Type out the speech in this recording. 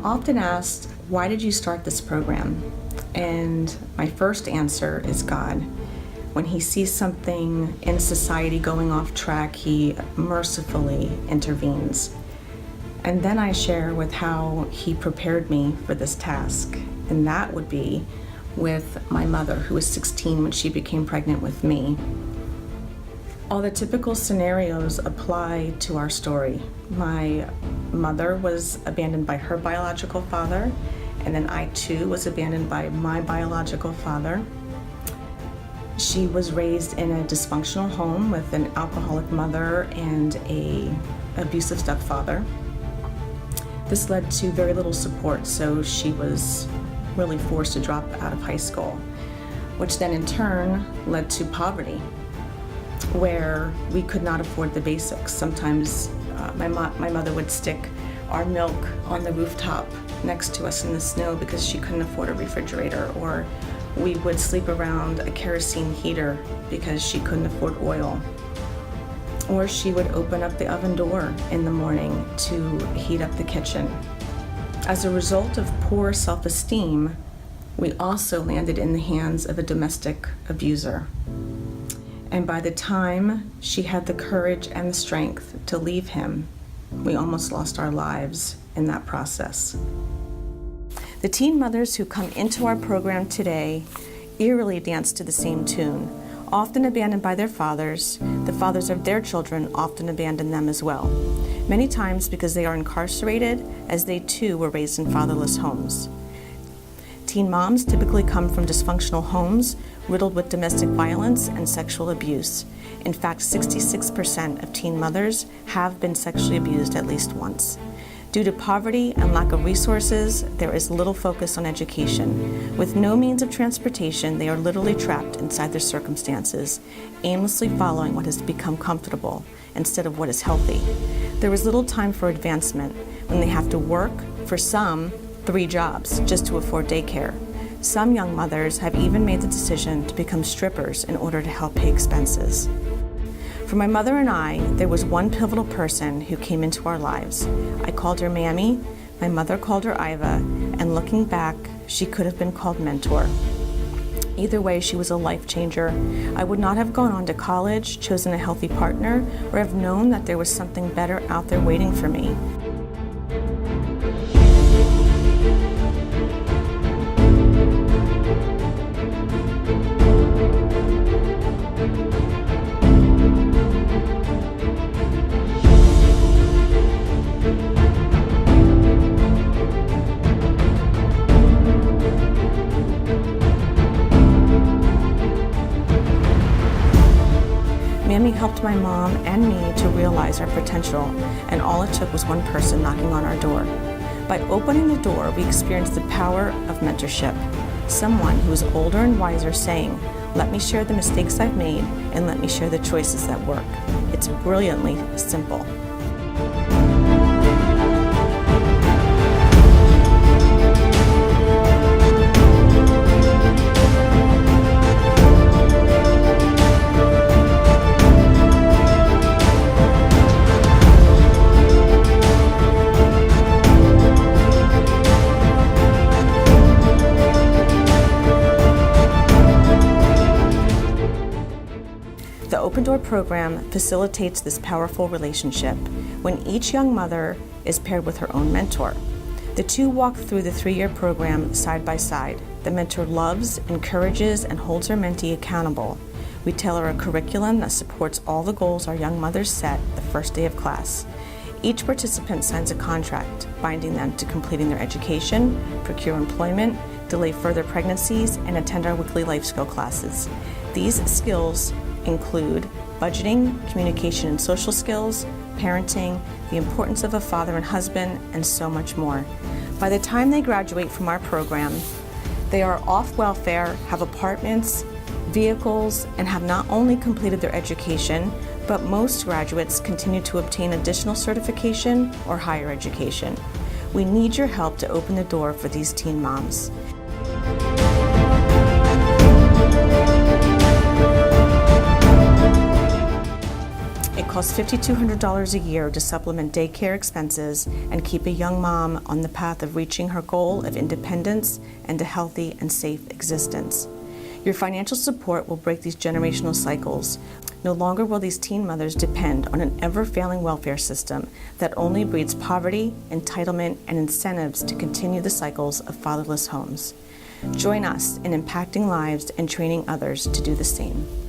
I'm often asked, why did you start this program? And my first answer is God. When he sees something in society going off track, he mercifully intervenes. And then I share with how he prepared me for this task. And that would be with my mother, who was 16 when she became pregnant with me. All the typical scenarios apply to our story. My mother was abandoned by her biological father, and then I too was abandoned by my biological father. She was raised in a dysfunctional home with an alcoholic mother and an abusive stepfather. This led to very little support, so she was really forced to drop out of high school, which then in turn led to poverty, where we could not afford the basics. Sometimes my mother would stick our milk on the rooftop next to us in the snow because she couldn't afford a refrigerator, or we would sleep around a kerosene heater because she couldn't afford oil. Or she would open up the oven door in the morning to heat up the kitchen. As a result of poor self-esteem, we also landed in the hands of a domestic abuser. And by the time she had the courage and the strength to leave him, we almost lost our lives in that process. The teen mothers who come into our program today eerily dance to the same tune. Often abandoned by their fathers, the fathers of their children often abandon them as well. Many times because they are incarcerated, as they too were raised in fatherless homes. Teen moms typically come from dysfunctional homes riddled with domestic violence and sexual abuse. In fact, 66% of teen mothers have been sexually abused at least once. Due to poverty and lack of resources, there is little focus on education. With no means of transportation, they are literally trapped inside their circumstances, aimlessly following what has become comfortable instead of what is healthy. There is little time for advancement when they have to work, for some, 3 jobs just to afford daycare. Some young mothers have even made the decision to become strippers in order to help pay expenses. For my mother and I, there was one pivotal person who came into our lives. I called her Mammy, my mother called her Iva, and looking back, she could have been called mentor. Either way, she was a life changer. I would not have gone on to college, chosen a healthy partner, or have known that there was something better out there waiting for me. Mammy helped my mom and me to realize our potential, and all it took was one person knocking on our door. By opening the door, we experienced the power of mentorship. Someone who is older and wiser saying, "Let me share the mistakes I've made, and let me share the choices that work." It's brilliantly simple. The Open Door program facilitates this powerful relationship when each young mother is paired with her own mentor. The two walk through the 3-year program side by side. The mentor loves, encourages, and holds her mentee accountable. We tailor a curriculum that supports all the goals our young mothers set the first day of class. Each participant signs a contract, binding them to completing their education, procure employment, delay further pregnancies, and attend our weekly life skill classes. These skills include budgeting, communication and social skills, parenting, the importance of a father and husband, and so much more. By the time they graduate from our program, they are off welfare, have apartments, vehicles, and have not only completed their education, but most graduates continue to obtain additional certification or higher education. We need your help to open the door for these teen moms. costs $5,200 a year to supplement daycare expenses and keep a young mom on the path of reaching her goal of independence and a healthy and safe existence. Your financial support will break these generational cycles. No longer will these teen mothers depend on an ever-failing welfare system that only breeds poverty, entitlement, and incentives to continue the cycles of fatherless homes. Join us in impacting lives and training others to do the same.